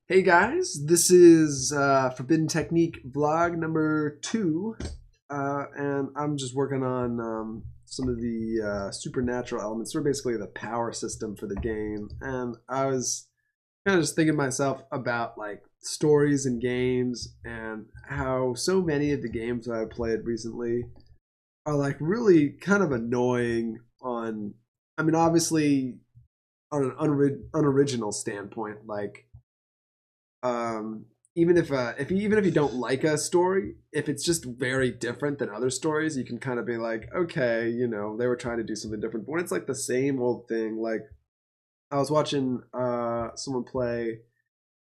Hey guys, this is Forbidden Technique vlog number 2, and I'm just working on some of the supernatural elements, or basically the power system for the game. And I was kind of just thinking to myself about like stories and games, and how so many of the games that I played recently are like really kind of annoying. I mean, obviously, on an unoriginal standpoint, like even if you don't like a story, if it's just very different than other stories, you can kind of be like, okay, they were trying to do something different. But when it's like the same old thing, like I was watching someone play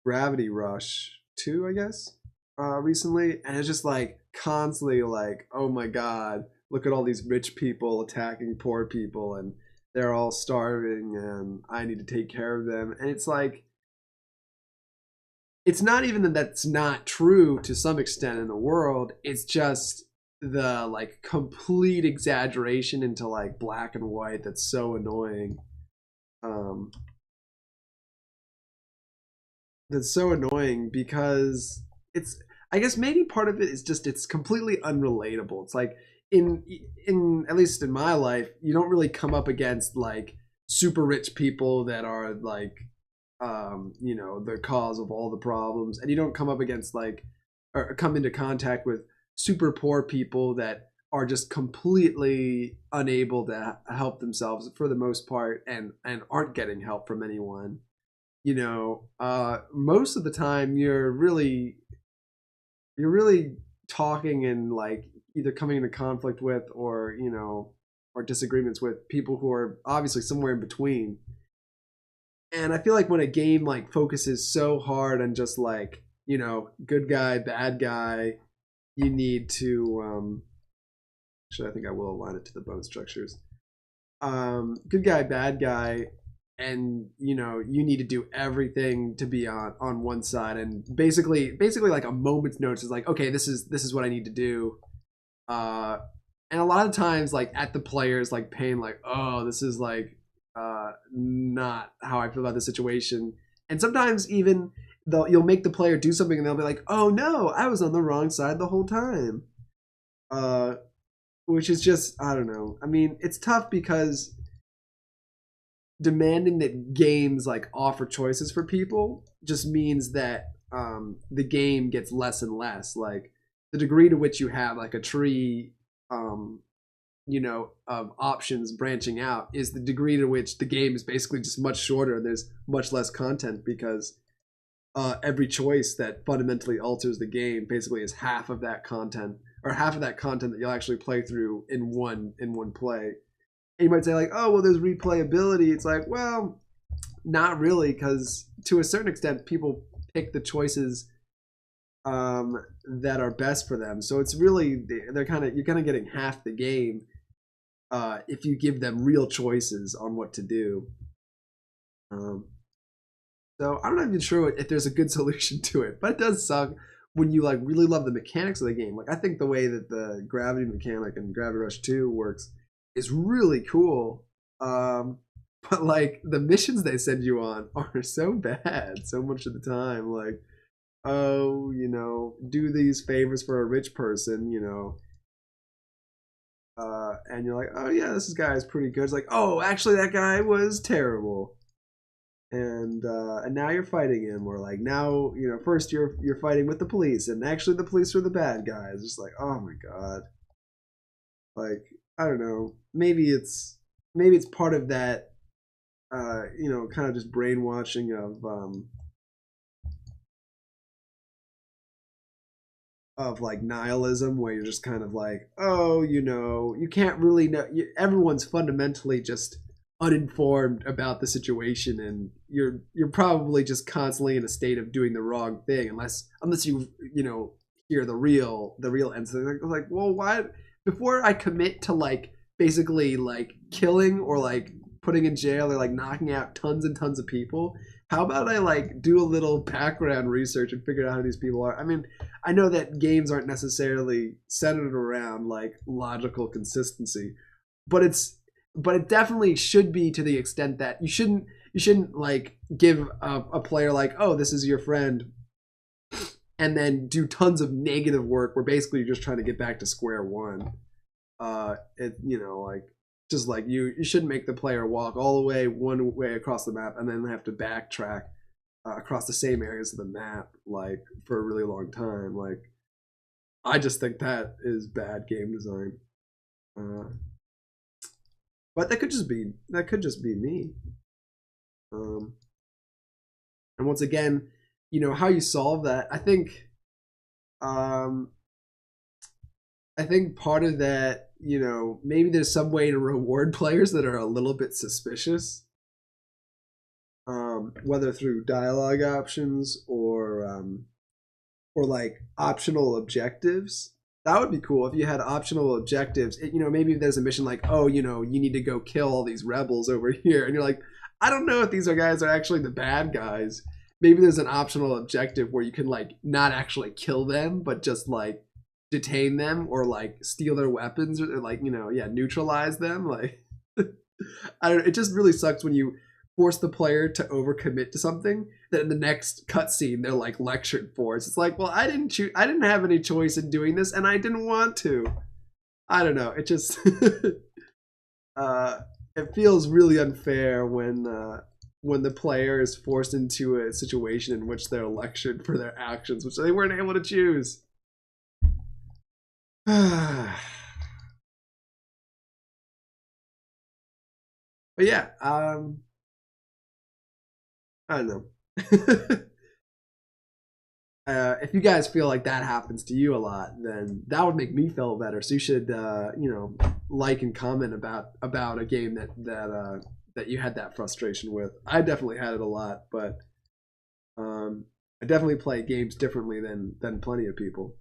Gravity Rush 2, I guess, recently, and it's just like constantly like, oh my god, look at all these rich people attacking poor people, and they're all starving, and I need to take care of them. And it's like, it's not even that that's not true to some extent in the world. It's just the like complete exaggeration into like black and white that's so annoying. Um, that's so annoying because it's. I guess maybe part of it is just it's completely unrelatable. It's like in in at least in my life, you don't really come up against like super rich people that are like the cause of all the problems, and you don't come up against like or come into contact with super poor people that are just completely unable to help themselves for the most part, and aren't getting help from anyone. Most of the time you're really talking and like either coming into conflict with, or disagreements with people who are obviously somewhere in between. And I feel like when a game like focuses so hard on just like, good guy, bad guy, you need to actually I think I will align it to the bone structures. Good guy, bad guy, and you need to do everything to be on one side, and basically like a moment's notice is like, okay, this is what I need to do. Uh and a lot of times like at the players like pain, like, oh, this is like not how I feel about the situation. And sometimes even though you'll make the player do something and they'll be like, oh no, I was on the wrong side the whole time. Uh, which is just, I don't know. I mean, it's tough because demanding that games like offer choices for people just means that the game gets less and less. Like the degree to which you have like a tree, um, of options branching out is the degree to which the game is basically just much shorter and there's much less content, because every choice that fundamentally alters the game basically is half of that content, or half of that content that you'll actually play through in one play. And you might say like, oh well, there's replayability. It's like, well, not really, because to a certain extent people pick the choices that are best for them. So it's really, you're kind of getting half the game if you give them real choices on what to do. Um, so I'm not even sure if there's a good solution to it, but it does suck when you like really love the mechanics of the game. Like I think the way that the gravity mechanic in Gravity Rush 2 works is really cool. But like the missions they send you on are so bad so much of the time. Like, oh, do these favors for a rich person, and you're like, oh yeah, this guy is pretty good. It's like, oh, actually, that guy was terrible, and now you're fighting him, or like now, first you're fighting with the police, and actually the police are the bad guys. Just like, oh my god, like I don't know, maybe it's part of that, kind of just brainwashing of like nihilism, where you're just kind of like, oh, you can't really know. Everyone's fundamentally just uninformed about the situation, and you're probably just constantly in a state of doing the wrong thing, unless you hear the real end. So like, well, why before I commit to like basically like killing or like putting in jail or like knocking out tons and tons of people, how about I like do a little background research and figure out who these people are? I mean, I know that games aren't necessarily centered around like logical consistency, but it definitely should be, to the extent that you shouldn't like give a player like, oh, this is your friend, and then do tons of negative work where basically you're just trying to get back to square one. Like just like you shouldn't make the player walk all the way one way across the map and then have to backtrack across the same areas of the map like for a really long time. Like I just think that is bad game design. But that could just be me. And once again, how you solve that, I think part of that, maybe there's some way to reward players that are a little bit suspicious, whether through dialogue options or like optional objectives. That would be cool if you had optional objectives. Maybe there's a mission like, oh, you need to go kill all these rebels over here, and you're like, I don't know if these guys are actually the bad guys. Maybe there's an optional objective where you can like not actually kill them, but just like detain them or like steal their weapons or like neutralize them. Like I don't know, it just really sucks when you force the player to overcommit to something that in the next cutscene they're like lectured for. It's like, well, I didn't have any choice in doing this and I didn't want to. I don't know, it just it feels really unfair when the player is forced into a situation in which they're lectured for their actions, which they weren't able to choose. But yeah, I don't know. If you guys feel like that happens to you a lot, then that would make me feel better. So you should, like and comment about a game that you had that frustration with. I definitely had it a lot, but I definitely play games differently than plenty of people.